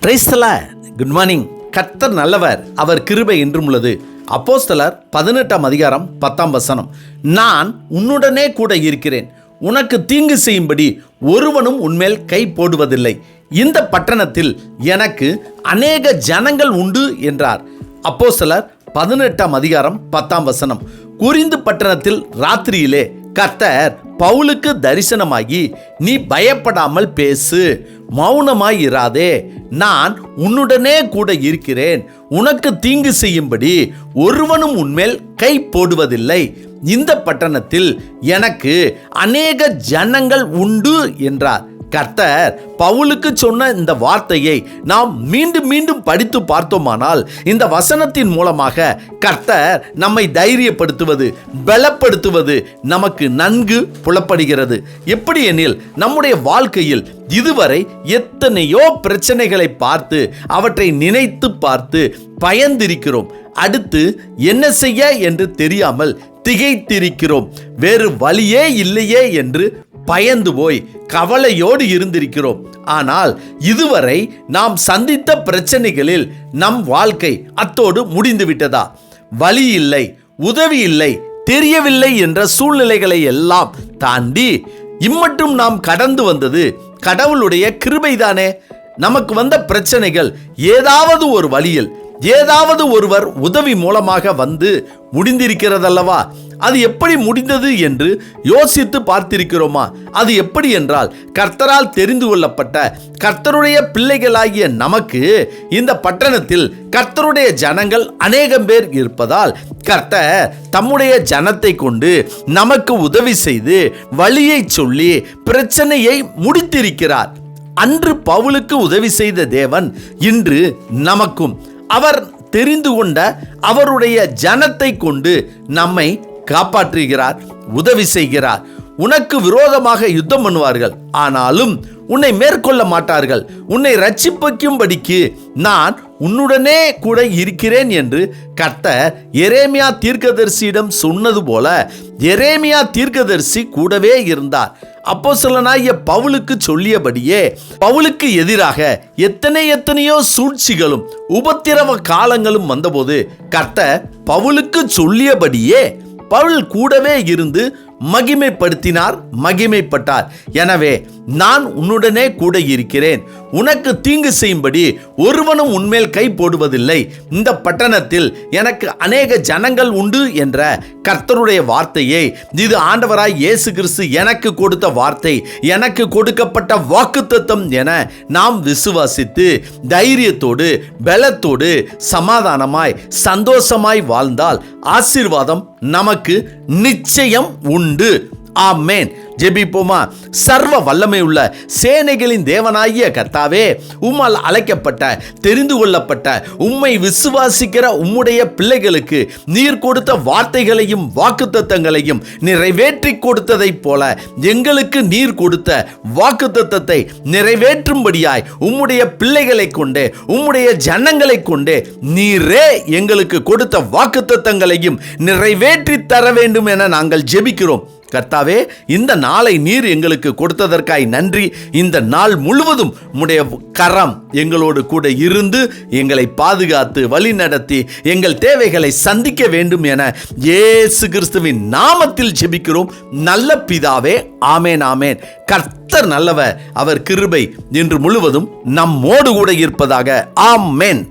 Praise the Lord. Good morning. கர்த்தர் நல்லவர், அவர் கிருபை என்றும் உள்ளது. அப்போஸ்தலர் 18ஆம் அதிகாரம் 10ஆம் வசனம். நான் உன்னுடனே கூட இருக்கிறேன், உனக்கு தீங்கு செய்யும்படி ஒருவனும் உன்மேல் கை போடுவதில்லை. இந்த பட்டணத்தில் எனக்கு அநேக ஜனங்கள் உண்டு என்றார். அப்போஸ்தலர் 18ஆம் அதிகாரம் 10ஆம் வசனம். கொரிந்து பட்டணத்தில் ராத்திரியிலே கர்த்தர் பவுலுக்கு தரிசனமாகி, நீ பயப்படாமல் பேசு, மௌனமாய் இராதே, நான் உன்னுடனே கூட இருக்கிறேன், உனக்கு தீங்கு செய்யும்படி ஒருவனும் உன்மேல் கை போடுவதில்லை. இந்த பட்டணத்தில் எனக்கு அநேக ஜனங்கள் உண்டு என்றார். கர்த்தர் பவுலுக்கு சொன்ன இந்த வார்த்தையை நாம் மீண்டும் மீண்டும் படித்து பார்த்தோமானால், இந்த வசனத்தின் மூலமாக கர்த்தர் நம்மை தைரியப்படுத்துவது, பலப்படுத்துவது நமக்கு நன்கு புலப்படுகிறது. எப்படி எனில், நம்முடைய வாழ்க்கையில் இதுவரை எத்தனையோ பிரச்சனைகளை பார்த்து, அவற்றை நினைத்து பார்த்து பயந்திருக்கிறோம். அடுத்து என்ன செய்ய என்று தெரியாமல் திகைத்திருக்கிறோம். வேறு வழியே இல்லையே என்று பயந்து போய் கவலையோடு இருந்திருக்கிறோம். ஆனால் இதுவரை நாம் சந்தித்த பிரச்சனைகளில் நம் வாழ்க்கை அத்தோடு முடிந்து விட்டதா? வழி இல்லை, உதவி இல்லை, தெரியவில்லை என்ற சூழ்நிலைகளை எல்லாம் தாண்டி இம்மட்டும் நாம் கடந்து வந்தது கடவுளுடைய கிருபைதானே. நமக்கு வந்த பிரச்சனைகள் ஏதாவது ஒரு வழியில், ஏதாவது ஒருவர் உதவி மூலமாக வந்து முடிந்திருக்கிறதல்லவா? அது எப்படி முடிந்தது என்று யோசித்து பார்த்திருக்கிறோமா? அது எப்படி என்றால், கர்த்தரால் தெரிந்து கொள்ளப்பட்ட கர்த்தருடைய பிள்ளைகளாகிய நமக்கு இந்த பட்டணத்தில் கர்த்தருடைய ஜனங்கள் அநேகம் பேர் இருப்பதால், கர்த்தர் தம்முடைய ஜனத்தை கொண்டு நமக்கு உதவி செய்து வழியை சொல்லி பிரச்சனையை முடித்திருக்கிறார். அன்று பவுலுக்கு உதவி செய்த தேவன் இன்று நமக்கும் அவர் தெரிந்து கொண்ட அவருடைய ஜனத்தை கொண்டு நம்மை காப்பாற்றுகிறார், உதவி செய்கிறார். உனக்கு விரோதமாக யுத்தம் பண்ணுவார்கள், ஆனாலும் உன்னை மேற்கொள்ள மாட்டார்கள். உன்னை ரட்சிப்பும்படிக்கு நான் உன்னுடனே கூட இருக்கிறேன் என்று கர்த்தர் எரேமியா தீர்க்கதரிசியிடம் சொன்னது போல, எரேமியா தீர்க்கதரிசி கூடவே இருந்தார். அப்போஸ்தலனாகிய பவுலுக்கு சொல்லியபடியே, பவுலுக்கு எதிராக எத்தனையோ சூழ்ச்சிகளும் உபத்திரவ காலங்களும் வந்தபோது, கர்த்தர் பவுலுக்கு சொல்லியபடியே பவுல் கூடவே இருந்து மகிமைப்படுத்தினார், மகிமைப்பட்டார். எனவே நான் உன்னுடனே கூட இருக்கிறேன், உனக்கு தீங்கு செய்யும்படி ஒருவனும் உன்மேல் கை போடுவதில்லை. இந்த பட்டணத்தில் எனக்கு அநேக ஜனங்கள் உண்டு என்ற கர்த்தருடைய வார்த்தையை, இது ஆண்டவராய் இயேசு கிறிஸ்து எனக்கு கொடுத்த வார்த்தை, எனக்கு கொடுக்கப்பட்ட வாக்குத்தத்தம் என நாம் விசுவாசித்து தைரியத்தோடு, பலத்தோடு, சமாதானமாய், சந்தோஷமாய் வாழ்ந்தால் ஆசீர்வாதம் நமக்கு நிச்சயம் உண்டு. ஆமென். ஜெபிப்போமா. சர்வ வல்லமை உள்ள சேனைகளின் தேவனாகிய கர்த்தாவே, உம்மால் அழைக்கப்பட்ட, தெரிந்து கொள்ளப்பட்ட, உம்மை விசுவாசிக்கிற உம்முடைய பிள்ளைகளுக்கு நீர் கொடுத்த வார்த்தைகளையும் வாக்குத்தத்தங்களையும் நிறைவேற்றி கொடுத்ததைப் போல, எங்களுக்கு நீர் கொடுத்த வாக்குத்தத்தத்தை நிறைவேற்றும்படியாய் உம்முடைய பிள்ளைகளை கொண்டே, உம்முடைய ஜனங்களை கொண்டே நீரே எங்களுக்கு கொடுத்த வாக்குத்தத்தங்களையும் நிறைவேற்றி தர வேண்டும் என நாங்கள் ஜெபிக்கிறோம். கர்த்தாவே, இந்த நாளை நீர் எங்களுக்கு கொடுத்ததற்காய் நன்றி. இந்த நாள் முழுவதும் உம்முடைய கரம் எங்களோடு கூட இருந்து எங்களை பாதுகாத்து வழி நடத்தி எங்கள் தேவைகளை சந்திக்க வேண்டும் என இயேசு கிறிஸ்துவின் நாமத்தில் ஜெபிக்கிறோம் நல்ல பிதாவே. ஆமேன், ஆமேன். கர்த்தர் நல்லவர், அவர் கிருபை இன்று முழுவதும் நம்மோடு கூட இருப்பதாக. ஆமேன்.